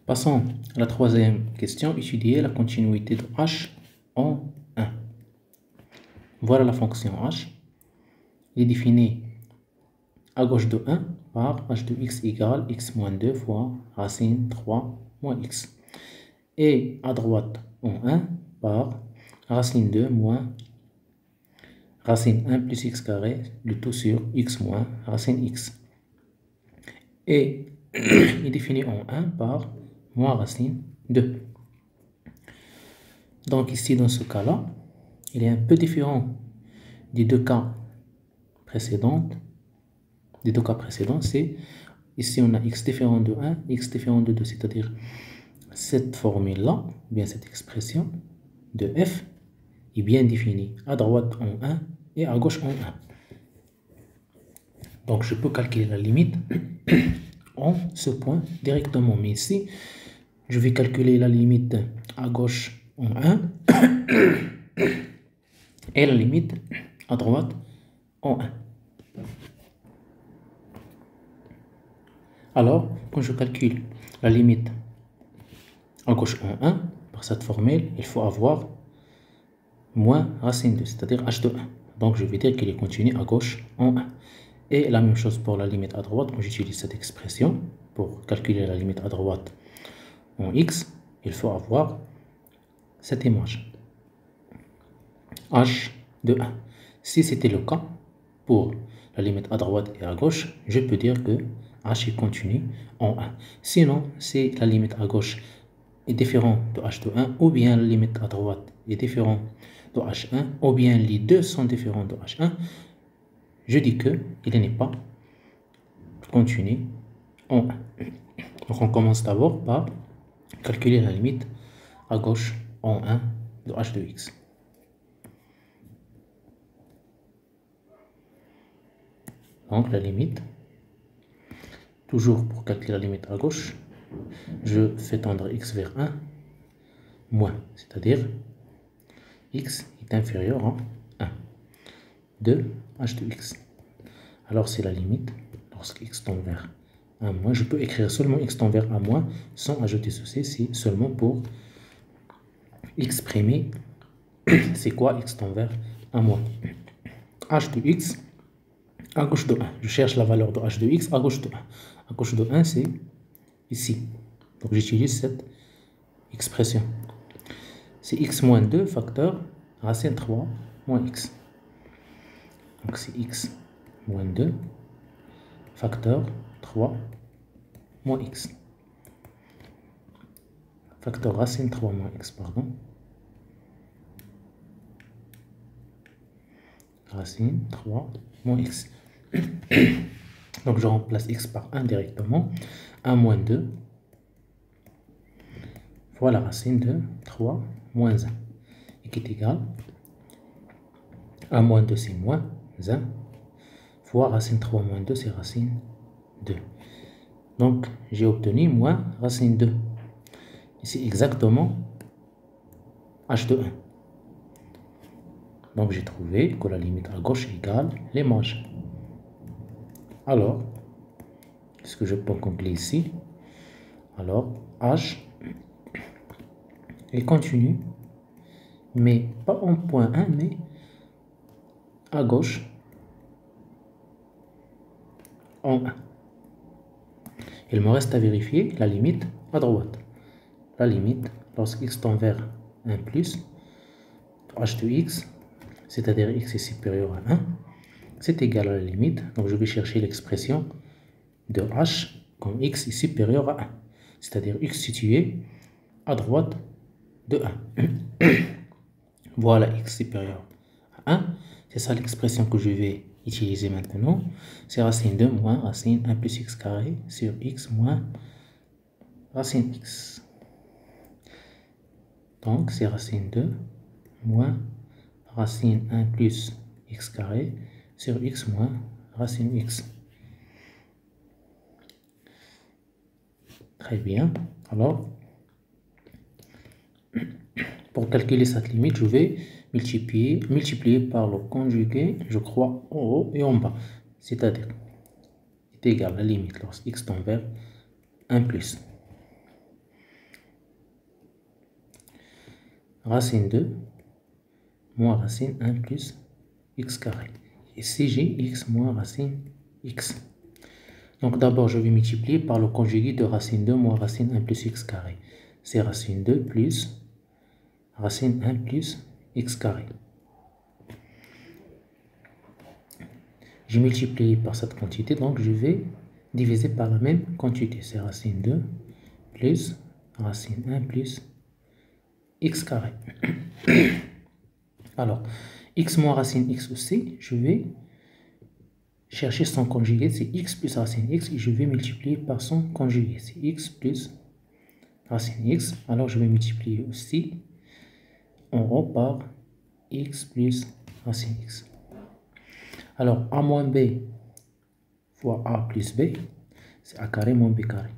Passons à la troisième question. Étudier la continuité de h en 1. Voilà la fonction h. Elle est définie à gauche de 1 par h de x égale x moins 2 fois racine 3 moins x. Et à droite en 1 par racine 2 moins racine 1 plus x carré, le tout sur x moins racine x. Et il est défini en 1 par moins racine 2. Donc ici, dans ce cas-là, il est un peu différent des deux cas précédents. C'est ici on a x différent de 1, x différent de 2, c'est-à-dire cette formule-là, bien cette expression de f est bien définie à droite en 1 et à gauche en 1. Donc je peux calculer la limite en ce point directement. Mais ici, je vais calculer la limite à gauche en 1 et la limite à droite en 1. Alors, quand je calcule la limite à gauche en 1, par cette formule, il faut avoir moins racine 2, c'est-à-dire h de 1. Donc je vais dire qu'il est continu à gauche en 1. Et la même chose pour la limite à droite, quand j'utilise cette expression pour calculer la limite à droite en x, il faut avoir cette image h de 1. Si c'était le cas pour la limite à droite et à gauche, je peux dire que h est continu en 1. Sinon, si la limite à gauche est différente de h de 1, ou bien la limite à droite est différente de h1, ou bien les deux sont différents de h1, je dis que il n'est pas continu en 1. Donc on commence d'abord par calculer la limite à gauche en 1 de h de x. Donc la limite, toujours pour calculer la limite à gauche, je fais tendre x vers 1 moins, c'est-à-dire x est inférieur à 1 de h de x. Alors c'est la limite, lorsque x tend vers 1 moins, je peux écrire seulement x tend vers 1 moins sans ajouter ceci, c'est seulement pour exprimer c'est quoi x tend vers 1 moins. h de x à gauche de 1, je cherche la valeur de h de x à gauche de 1. À gauche de 1 c'est ici, donc j'utilise cette expression. C'est x moins 2 facteur racine 3 moins x. Donc c'est x moins 2 facteur 3 moins x. Facteur racine 3 moins x, pardon. Racine 3 moins x. Donc je remplace x par 1 directement. 1 moins 2 fois la racine de 3 moins 1. Et qui est égal 1 moins 2 c'est moins 1 fois racine 3 moins 2 c'est racine 2. Donc j'ai obtenu moins racine 2. C'est exactement h de 1. Donc j'ai trouvé que la limite à gauche égale l'image. Alors, est-ce que je peux conclure ici? Alors, h est continu, mais pas en point 1, mais à gauche en 1. Il me reste à vérifier la limite à droite. La limite, lorsque x tend vers 1 plus, h de x, c'est-à-dire x est supérieur à 1, c'est égal à la limite. Donc je vais chercher l'expression de h quand x est supérieur à 1, c'est-à-dire x situé à droite de 1. Voilà x supérieur à 1. C'est ça l'expression que je vais utiliser maintenant. C'est racine 2 moins racine 1 plus x carré sur x moins racine x. Donc c'est racine 2 moins racine 1 plus x carré sur x moins racine x. Très bien. Alors, pour calculer cette limite, je vais multiplier par le conjugué, je crois, en haut et en bas. C'est-à-dire, est égal à la limite lorsque x tend vers 1 plus. racine 2 moins racine 1 plus x carré. Ici, j'ai x moins racine x. Donc d'abord, je vais multiplier par le conjugué de racine 2 moins racine 1 plus x carré. C'est racine 2 plus racine 1 plus x carré. J'ai multiplié par cette quantité, donc je vais diviser par la même quantité. C'est racine 2 plus racine 1 plus x carré. Alors, x moins racine x aussi, je vais chercher son conjugué, c'est x plus racine x, et je vais multiplier par son conjugué, c'est x plus racine x. Alors, je vais multiplier aussi en haut par x plus racine x. Alors, a moins b fois a plus b, c'est a carré moins b carré.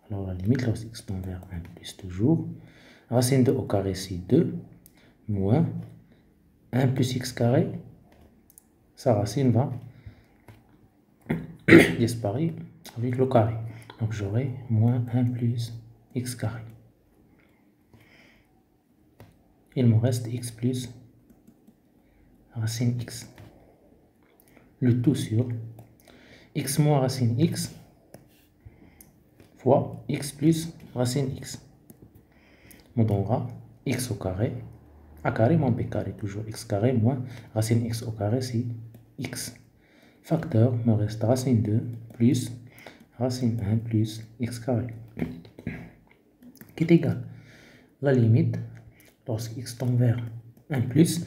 Alors, la limite, lorsque x tend vers 1 plus toujours, racine 2 au carré, c'est 2, moins 1 plus x carré, sa racine va disparaître avec le carré. Donc, j'aurai moins 1 plus x carré. Il me reste x plus racine x. Le tout sur x moins racine x fois x plus racine x. On donnera x au carré, a carré moins b carré, toujours x carré moins racine x au carré, c'est x. Facteur, me reste racine 2 plus racine 1 plus x carré, qui est égal. La limite, lorsque x tend vers 1 plus,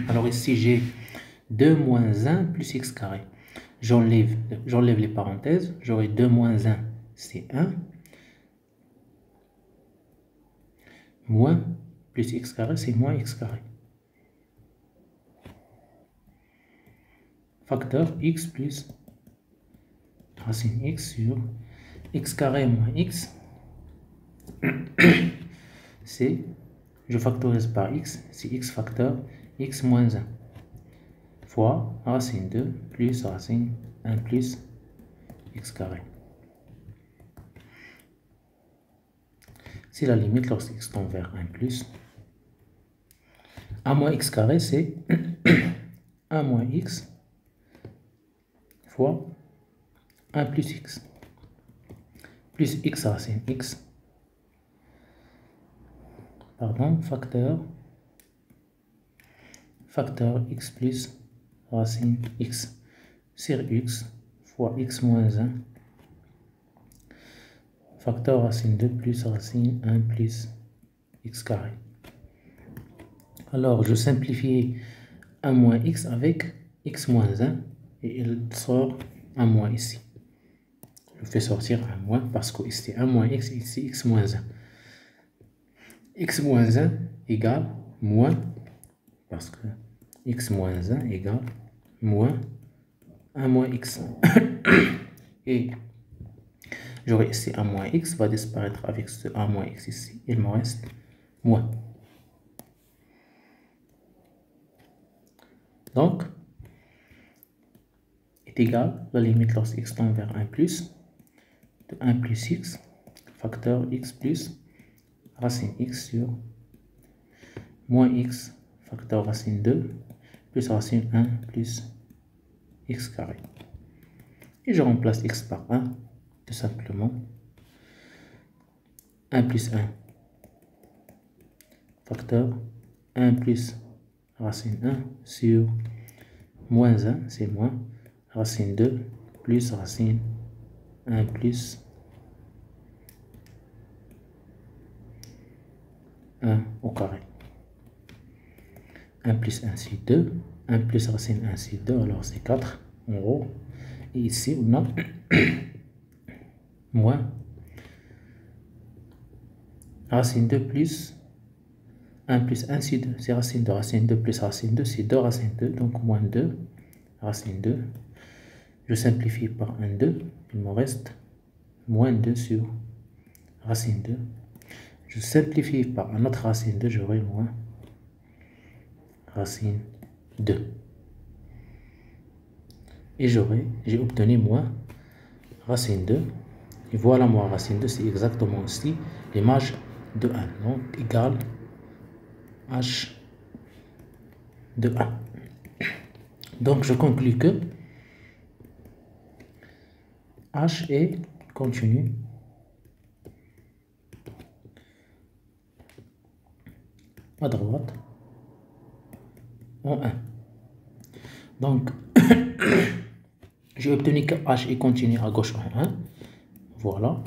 alors ici j'ai 2 moins 1 plus x carré. J'enlève les parenthèses, j'aurai 2 moins 1, c'est 1, moins plus x carré, c'est moins x carré. Facteur x plus racine x sur x carré moins x, c'est, je factorise par x, c'est x facteur x moins 1 fois racine 2 plus racine 1 plus x carré. C'est la limite lorsque x tend vers 1 plus. A moins x carré, c'est 1 moins x fois 1 plus x. Plus x racine x. Pardon, facteur x plus racine x sur x fois x moins 1. Facteur racine 2 plus racine 1 plus x carré. Alors, je simplifie 1 moins x avec x moins 1 et il sort 1 moins ici. Je fais sortir 1 moins parce que ici 1 moins x et ici x moins 1. X moins 1 égale moins, parce que x moins 1 égale moins 1 moins x. Et j'aurai ici 1 moins x va disparaître avec ce 1 moins x ici. Il me reste moins. Donc, est égal, la limite lorsque x tend vers 1 plus, de 1 plus x, facteur x plus racine x sur moins x, facteur racine 2, plus racine 1 plus x carré. Et je remplace x par 1, tout simplement. 1 plus 1, facteur 1 plus racine 1 sur moins 1, c'est moins racine 2 plus racine 1 plus 1 au carré. 1 plus 1 c'est 2, 1 plus racine 1 c'est 2, alors c'est 4 en haut. Et ici on a moins racine 2 plus 1 plus 1 c'est 2, c'est racine 2, racine 2 plus racine 2 c'est 2 racine 2, donc moins 2 racine 2. Je simplifie par 1, 2, il me reste moins 2 sur racine 2. Je simplifie par un autre racine 2, j'aurai moins racine 2. Et j'ai obtenu moins racine 2. Et voilà moins racine 2, c'est exactement aussi l'image de 1. Donc, égale h de 1. Donc, je conclus que h est continu à droite en 1. Donc, j'ai obtenu que h est continu à gauche en 1. Voilà.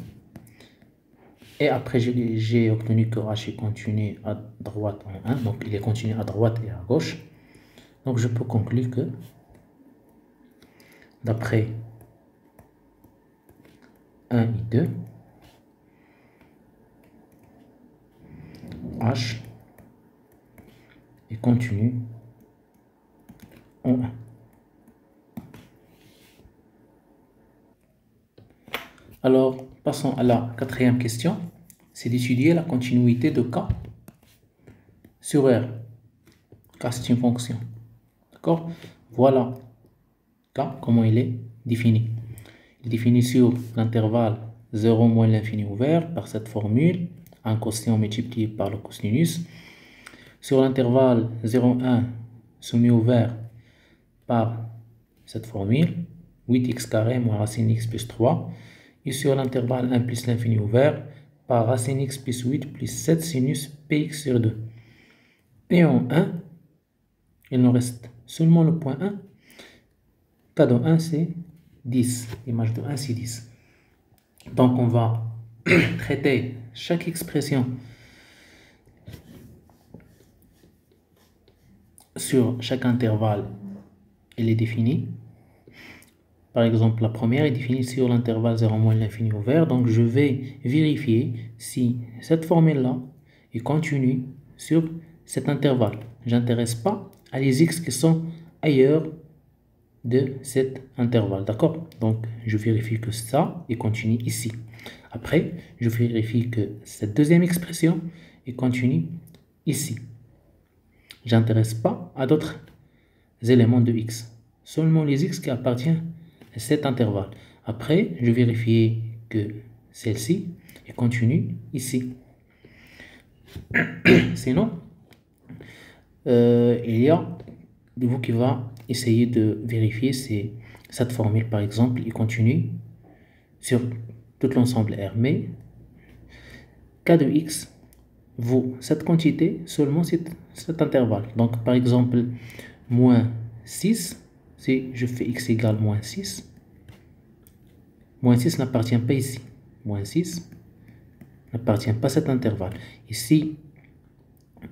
Et après, j'ai obtenu que h est continu à droite en 1. Donc, il est continu à droite et à gauche. Donc, je peux conclure que, d'après 1 et 2, h est continu en 1. Alors, passons à la quatrième question. C'est d'étudier la continuité de K sur R. K, c'est une fonction. D'accord? Voilà K, comment il est défini. Il est défini sur l'intervalle 0 moins l'infini ouvert par cette formule, un quotient multiplié par le cosinus. Sur l'intervalle 0,1 semi-ouvert par cette formule, 8x carré moins racine x plus 3. Et sur l'intervalle 1 plus l'infini ouvert par racine x plus 8 plus 7 sinus px sur 2. Et en 1, il nous reste seulement le point 1. K de 1, c'est 10. L'image de 1, c'est 10. Donc, on va traiter chaque expression sur chaque intervalle. Elle est définie. Par exemple, la première est définie sur l'intervalle 0 moins l'infini ouvert. Donc, je vais vérifier si cette formule-là est continue sur cet intervalle. Je n'intéresse pas à les x qui sont ailleurs de cet intervalle. D'accord? Donc, je vérifie que ça est continu ici. Après, je vérifie que cette deuxième expression est continue ici. Je n'intéresse pas à d'autres éléments de x. Seulement les x qui appartiennent à cet intervalle. Après, je vérifie que celle-ci est continue ici. Sinon, il y a de vous qui va essayer de vérifier si cette formule, par exemple, est continue sur tout l'ensemble R. Mais K de x vaut cette quantité seulement cet intervalle. Donc, par exemple, moins 6, si je fais x égale moins 6, moins 6 n'appartient pas ici. Moins 6 n'appartient pas à cet intervalle. Ici,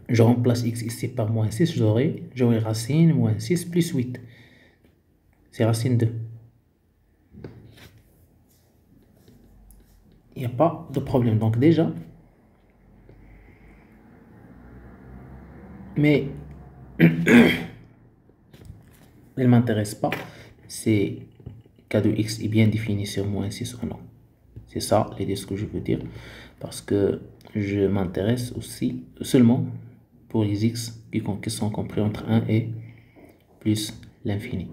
je remplace x ici par moins 6, j'aurai racine moins 6 plus 8. C'est racine 2. Il n'y a pas de problème. Donc déjà, mais elle ne m'intéresse pas. C'est K de x est bien défini sur moins 6 ou non. C'est ça l'idée, ce que je veux dire. Parce que je m'intéresse aussi seulement pour les x qui sont compris entre 1 et plus l'infini.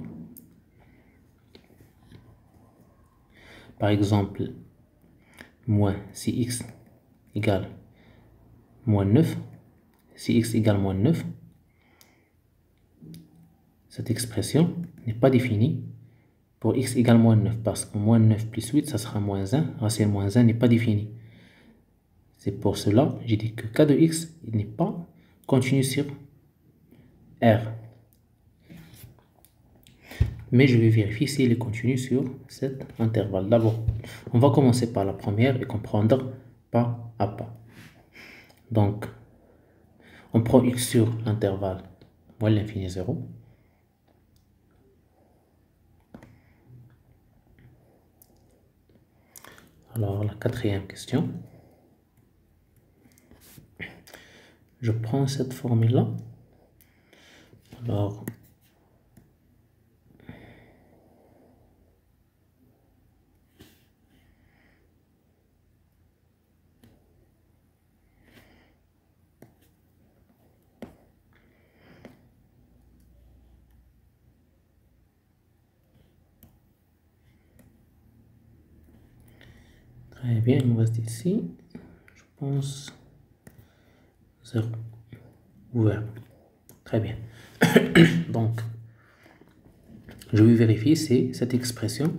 Par exemple, moins si x égale moins 9, si x égale moins 9, cette expression n'est pas définie pour x égale moins 9, parce que moins 9 plus 8, ça sera moins 1, racine moins 1 n'est pas définie. C'est pour cela j'ai dit que K de x n'est pas continu sur R. Mais je vais vérifier s'il est continu sur cet intervalle. D'abord, on va commencer par la première et comprendre pas à pas. Donc, on prend x sur l'intervalle moins l'infini 0. Alors, la quatrième question. Je prends cette formule-là. Alors, très bien, il me reste ici, je pense, 0 ouvert. Très bien. Donc, je vais vérifier si cette expression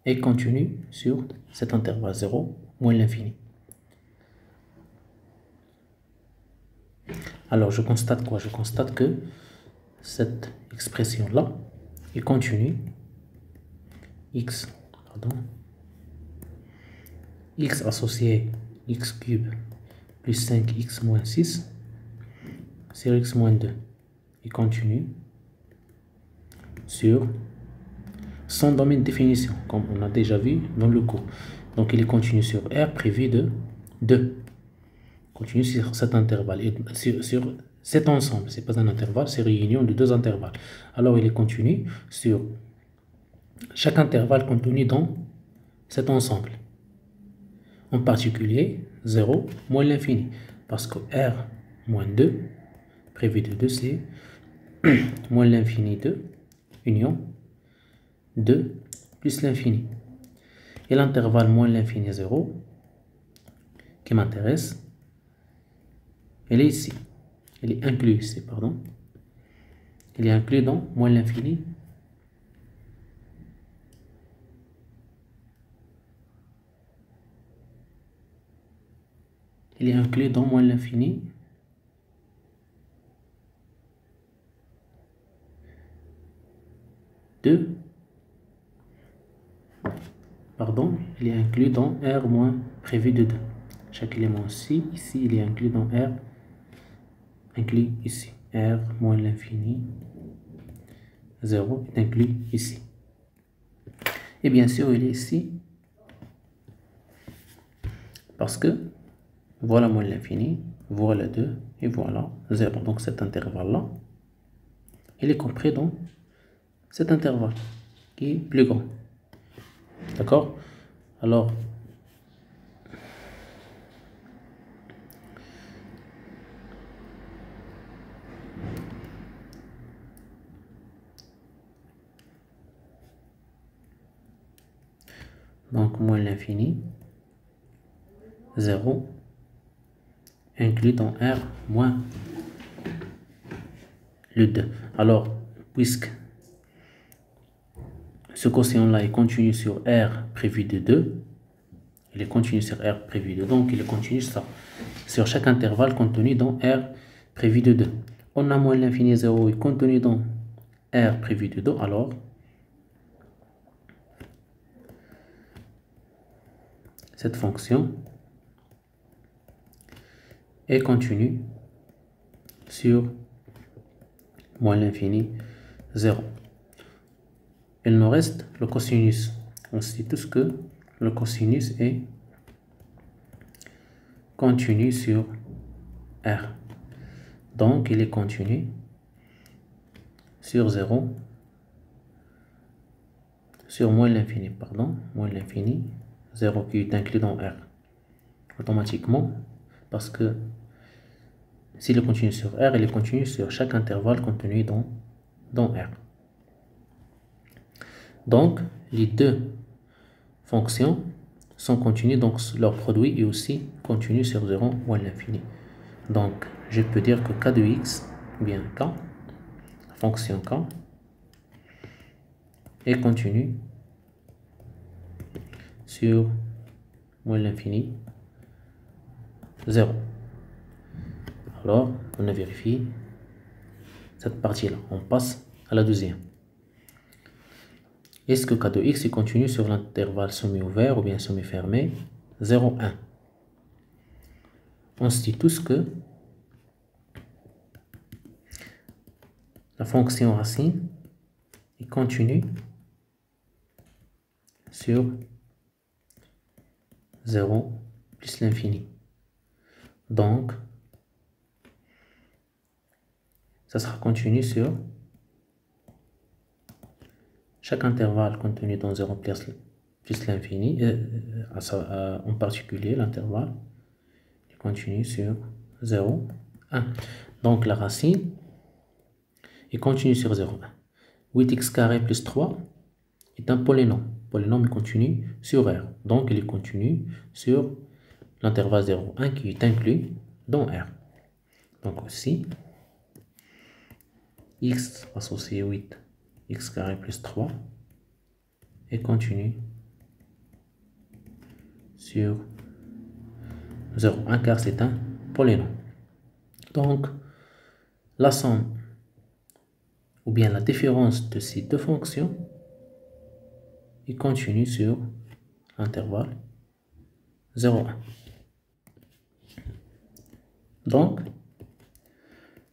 est continue sur cet intervalle 0 moins l'infini. Alors, je constate quoi? Je constate que cette expression-là est continue. X associé x cube plus 5x moins 6 sur x moins 2 est continue sur son domaine de définition, comme on a déjà vu dans le cours. Donc, il est continu sur R prévu de 2. Continue sur cet intervalle, et sur cet ensemble. Ce n'est pas un intervalle, c'est réunion de deux intervalles. Alors, il est continu sur chaque intervalle contenu dans cet ensemble. En particulier, 0 moins l'infini. Parce que R moins 2, prévu de 2, c'est moins l'infini 2, union 2 plus l'infini. Et l'intervalle moins l'infini 0, qui m'intéresse, elle est ici. Elle est inclue ici, pardon. Elle est inclue dans moins l'infini. Il est inclus dans moins l'infini. Il est inclus dans R moins prévu de 2. Chaque élément ici, il est inclus dans R, inclus ici. R moins l'infini, 0 est inclus ici. Et bien sûr, il est ici, parce que voilà moins l'infini, voilà 2, et voilà 0. Donc cet intervalle-là, il est compris dans cet intervalle qui est plus grand. D'accord? Alors, moins l'infini, 0, inclus dans R moins le 2. Alors, puisque ce quotient-là est continu sur R prévu de 2, il est continu sur R prévu de 2, donc il est continu sur chaque intervalle contenu dans R prévu de 2. On a moins l'infini 0 est contenu dans R prévu de 2, alors cette fonction est continue sur moins l'infini 0. Il nous reste le cosinus. On sait tous que le cosinus est continu sur R. Donc, il est continu sur 0, sur moins l'infini, moins l'infini, 0 qui est inclus dans R. Automatiquement, parce que s'il est continu sur R, il est continu sur chaque intervalle contenu dans R. Donc, les deux fonctions sont continues, donc leur produit est aussi continu sur 0 moins l'infini. Donc, je peux dire que k de x, bien k, la fonction k, est continue sur moins l'infini 0. Alors, on a vérifié cette partie-là. On passe à la deuxième. Est-ce que k de x est continu sur l'intervalle semi-ouvert ou bien semi-fermé 0, 1? On se dit tous que la fonction racine est continue sur 0 plus l'infini. Donc, ça sera continu sur chaque intervalle contenu dans 0 plus l'infini, en particulier l'intervalle est continu sur 0, 1. Donc la racine est continue sur 0, 1. 8x carré plus 3 est un polynôme. Polynôme est continu sur R. Donc il est continu sur l'intervalle 0, 1 qui est inclus dans R. Donc aussi, x associé 8, x carré plus 3, et continue sur 0. 1 quart, c'est un polynôme. Donc, la somme, ou bien la différence de ces deux fonctions, est continue sur l'intervalle 0, 1. Donc,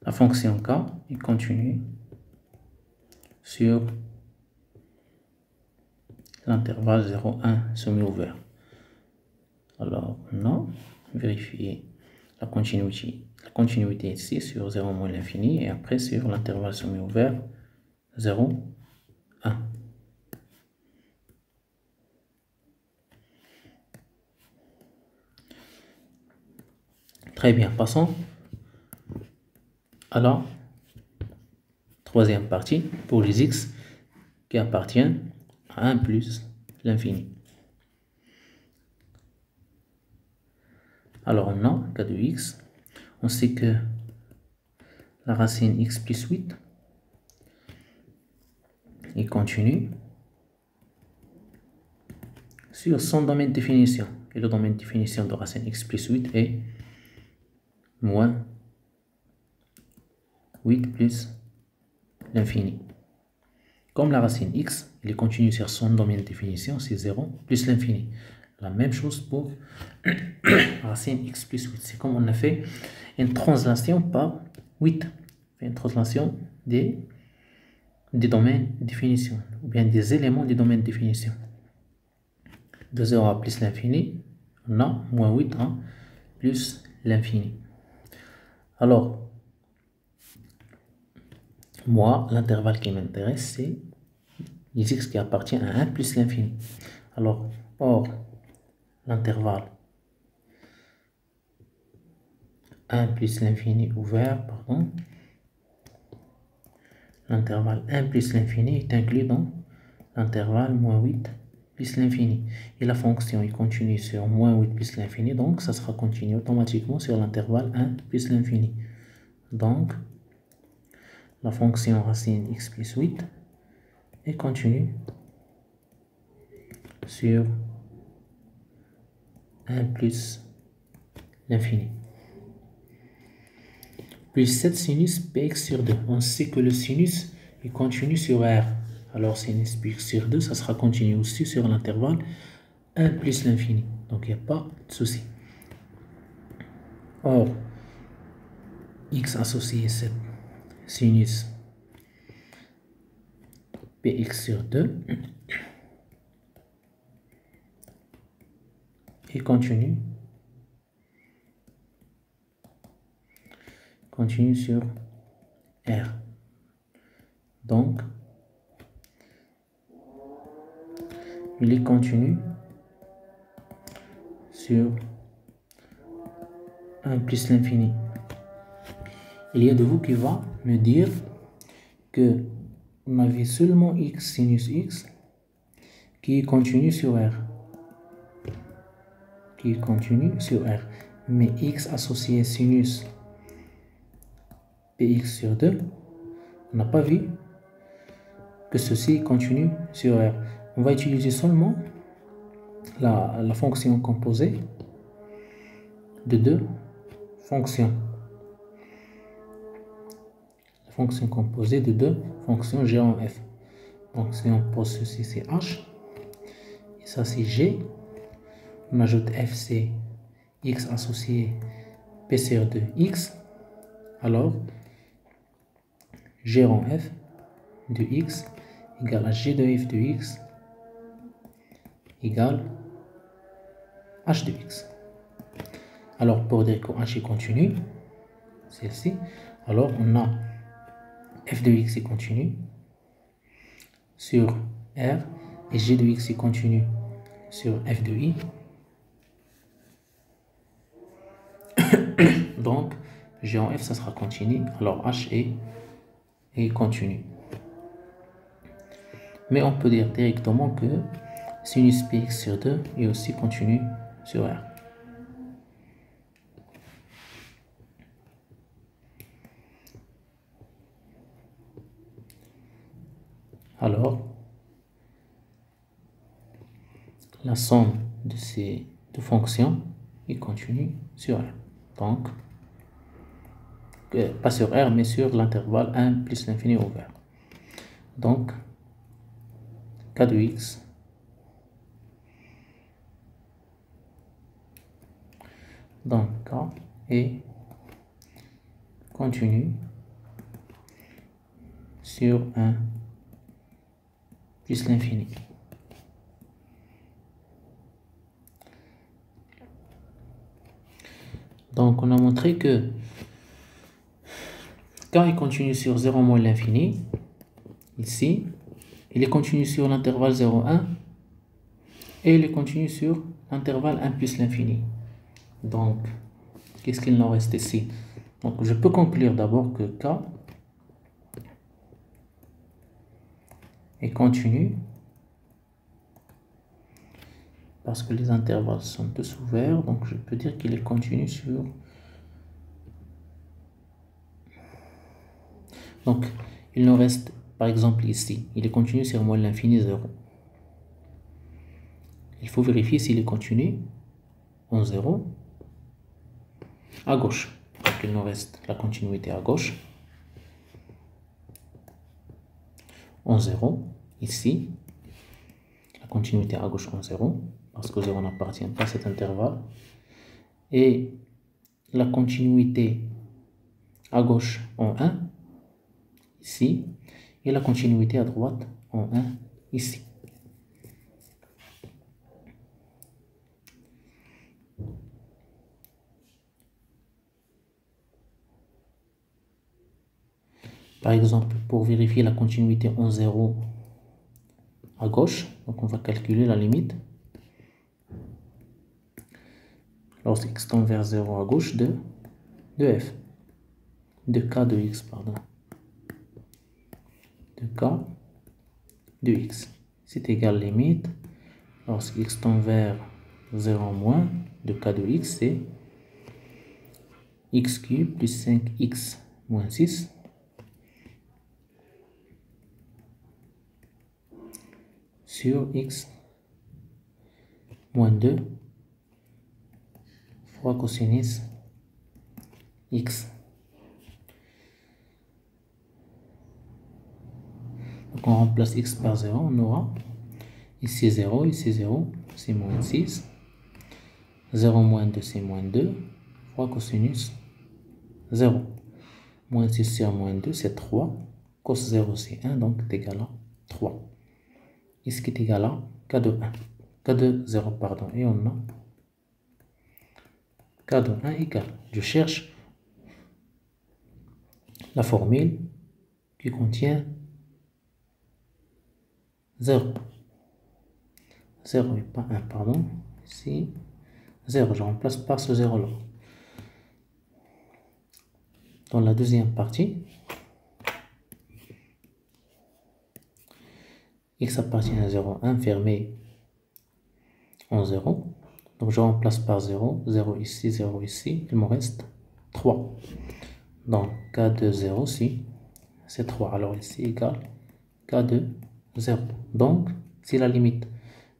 la fonction k est continue sur l'intervalle 0, 1 semi-ouvert. Alors, on a vérifié la continuité ici sur 0 moins l'infini et après sur l'intervalle semi-ouvert 0, 1. Très bien, passons à la troisième partie pour les x qui appartiennent à 1 plus l'infini. Alors on a cas de x, on sait que la racine x plus 8 est continue sur son domaine de définition. Et le domaine de définition de racine x plus 8 est moins 8 plus l'infini. Comme la racine x, elle est continue sur son domaine de définition, c'est 0 plus l'infini. La même chose pour racine x plus 8. C'est comme on a fait une translation par 8. Une translation des domaines de définition, ou bien des éléments du domaine de définition. De 0 à plus l'infini, on a moins 8 à plus l'infini. Alors, moi, l'intervalle qui m'intéresse, c'est les x qui appartiennent à 1 plus l'infini. Alors, or, l'intervalle 1 plus l'infini ouvert, pardon, l'intervalle 1 plus l'infini est inclus dans l'intervalle moins 8 plus l'infini. Et la fonction est continue sur moins 8 plus l'infini, donc ça sera continu automatiquement sur l'intervalle 1 plus l'infini. Donc, la fonction racine x plus 8 est continue sur 1 plus l'infini. Plus 7 sinus px sur 2. On sait que le sinus est continu sur R. Alors sinus px sur 2, ça sera continu aussi sur l'intervalle 1 plus l'infini. Donc il n'y a pas de souci. Or, x associé 7 sinus px sur 2 et continue sur R. Donc, il est continu sur 1 plus l'infini. Il y a de vous qui va me dire que on avait seulement x sinus x qui est continu sur R. Qui est continu sur R. Mais x associé sinus px sur 2, on n'a pas vu que ceci continue sur R. On va utiliser seulement la fonction composée de deux fonctions. La fonction composée de deux fonctions g en f. Donc si on pose ceci, c'est h. Et ça, c'est g. On ajoute f, c'est x associé p sur 2 x. Alors, g en f de x égale à g de f de x égale h de x. Alors, pour dire que h est continu, celle-ci, alors on a f de x est continu sur R et g de x est continu sur f de i. Donc, g en f, ça sera continu. Alors, h est continu. Mais on peut dire directement que sinus px sur 2 est aussi continu sur R. alors la somme de ces deux fonctions est continue sur R. Donc, pas sur R, mais sur l'intervalle 1 plus l'infini ouvert. Donc, k de x donc k est continu sur 1 plus l'infini. Donc, on a montré que k est continu sur 0 moins l'infini, ici, il est continu sur l'intervalle 0, 1, et il est continu sur l'intervalle 1 plus l'infini. Donc, qu'est-ce qu'il nous reste ici? Donc, je peux conclure d'abord que k est continu parce que les intervalles sont tous ouverts, donc je peux dire qu'il est continu sur... Donc, il nous reste, par exemple ici, il est continu sur moins l'infini 0. Il faut vérifier s'il est continu en 0 à gauche. Donc, il nous reste la continuité à gauche en 0, ici, la continuité à gauche en 0, parce que 0 n'appartient pas à cet intervalle, et la continuité à gauche en 1, ici, et la continuité à droite en 1, ici. Par exemple, pour vérifier la continuité en 0 à gauche, donc on va calculer la limite. Lorsque x tend vers 0 à gauche de f, de k de x, pardon, de k de x. C'est égal limite, lorsque x tend vers 0 moins de k de x, c'est x cube plus 5x moins 6 sur x moins 2 fois cosinus x. Donc on remplace x par 0, on aura ici 0, c'est moins 6. 0 moins 2, c'est moins 2 fois cosinus 0. Moins 6 sur moins 2, c'est 3. Cos 0, c'est 1, donc c'est égal à 3. Ici qui est égal à k de 1. K de 0, pardon. Et on a k de 1 égale. Je cherche la formule qui contient 0. 0 et pas 1, pardon. Ici, 0. Je remplace par ce 0 là. Dans la deuxième partie, x appartient à 0, 1 fermé en 0. Donc je remplace par 0, 0 ici, il me reste 3. Donc k de 0 ici, c'est 3. Alors ici égale k de 0. Donc si la limite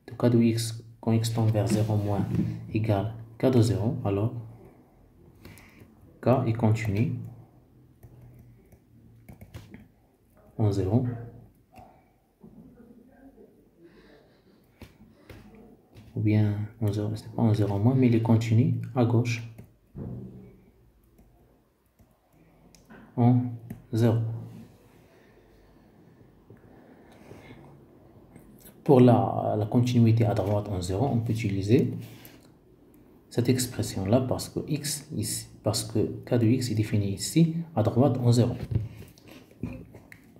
de k de x quand x tend vers 0 moins égale k de 0, alors k est continu en 0. Ou bien en 0, c'est pas en 0 moins, mais il est continu à gauche en 0. Pour la continuité à droite en 0, on peut utiliser cette expression-là parce que x ici, parce que k de x est défini ici à droite en 0.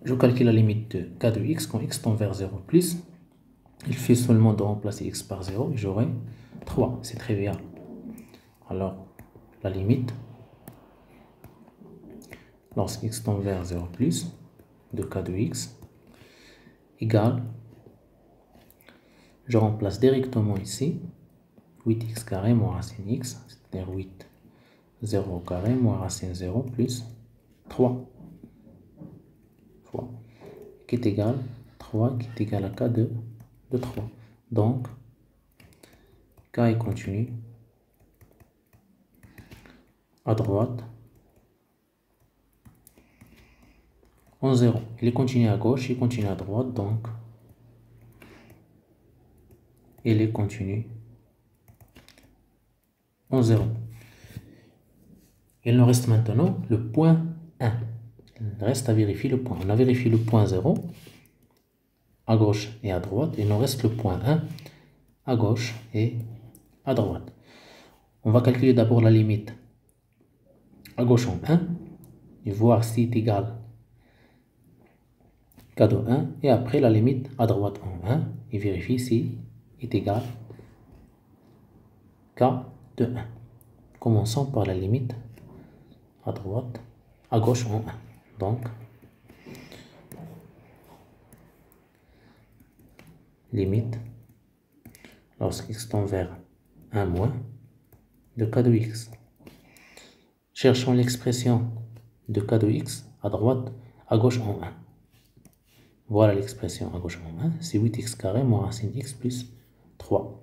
Je calcule la limite de k de x quand x tend vers 0 plus. Il fait seulement de remplacer x par 0 et j'aurai 3. C'est trivial. Alors, la limite, lorsque x tend vers 0 plus, de k de x, égale, je remplace directement ici, 8x carré moins racine x, c'est-à-dire 8, 0 au carré moins racine 0 plus 3, fois, qui est égal à 3. 3 qui est égal à K de 3. Donc, K est continu à droite en 0. Il est continu à gauche, il continue à droite, donc il est continu en 0. Il nous reste maintenant le point 1. Il reste à vérifier le point. On a vérifié le point 0 à gauche et à droite. Il nous reste le point 1 à gauche et à droite. On va calculer d'abord la limite à gauche en 1 et voir si est égal K de 1. Et après la limite à droite en 1 et vérifier si est égal K de 1. Commençons par la limite à droite, à gauche en 1. Donc, limite, lorsqu'x tend vers 1 moins, de K de x. Cherchons l'expression de K de x à droite, à gauche en 1. Voilà l'expression à gauche en 1, c'est 8x carré moins racine x plus 3.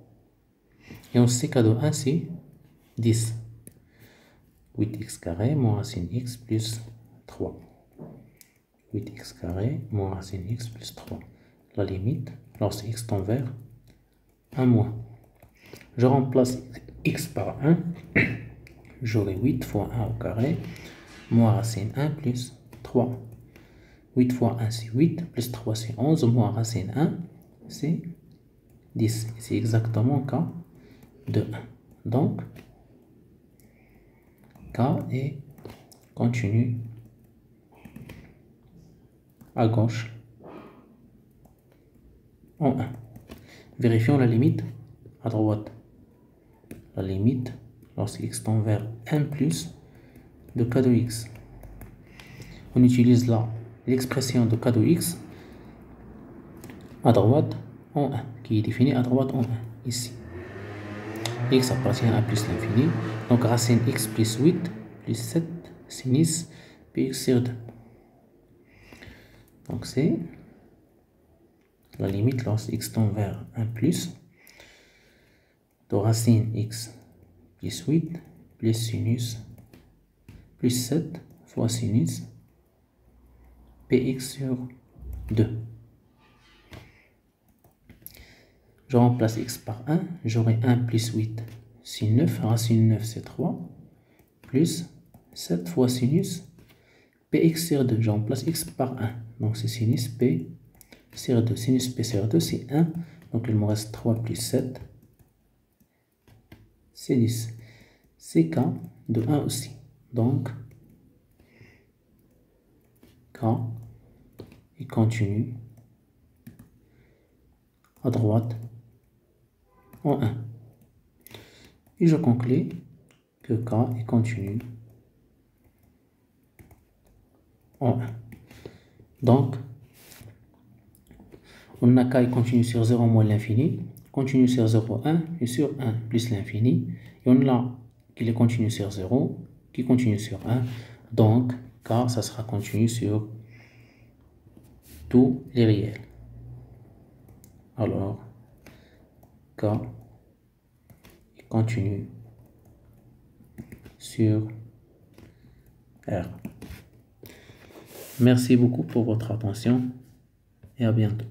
Et on sait K de 1, c'est 10. 8x carré moins racine x plus 3. 8x carré moins racine x plus 3. La limite, lorsque x tend vers 1 moins. Je remplace x par 1. J'aurai 8 fois 1 au carré moins racine 1 plus 3. 8 fois 1 c'est 8, plus 3 c'est 11, moins racine 1 c'est 10. C'est exactement K de 1. Donc, K est continu à gauche en 1. Vérifions la limite à droite. La limite, lorsque x tend vers 1 plus de K de x. On utilise là l'expression de K de x à droite en 1, qui est définie à droite en 1, ici. X appartient à plus l'infini. Donc racine x plus 8 plus 7 sinus px sur 2. Donc c'est la limite lorsque x tend vers 1 plus de racine x plus 8 plus sinus plus 7 fois sinus px sur 2. Je remplace x par 1, j'aurai 1 plus 8, c'est 9, racine 9 c'est 3, plus 7 fois sinus px sur 2, je remplace x par 1, donc c'est sinus p sur 2, sinus p sur 2 c'est 1, donc il me reste 3 plus 7, c'est 10, c'est k de 1 aussi, donc k est continu à droite en 1. Et je conclus que K est continu en 1. Donc, on a K est continu sur 0 moins l'infini, continu sur 0, 1, et sur 1 plus l'infini. Et on a qu'il est continu sur 0, qui continue sur 1. Donc, K, ça sera continu sur tous les réels. Alors, K est continu sur R. Merci beaucoup pour votre attention et à bientôt.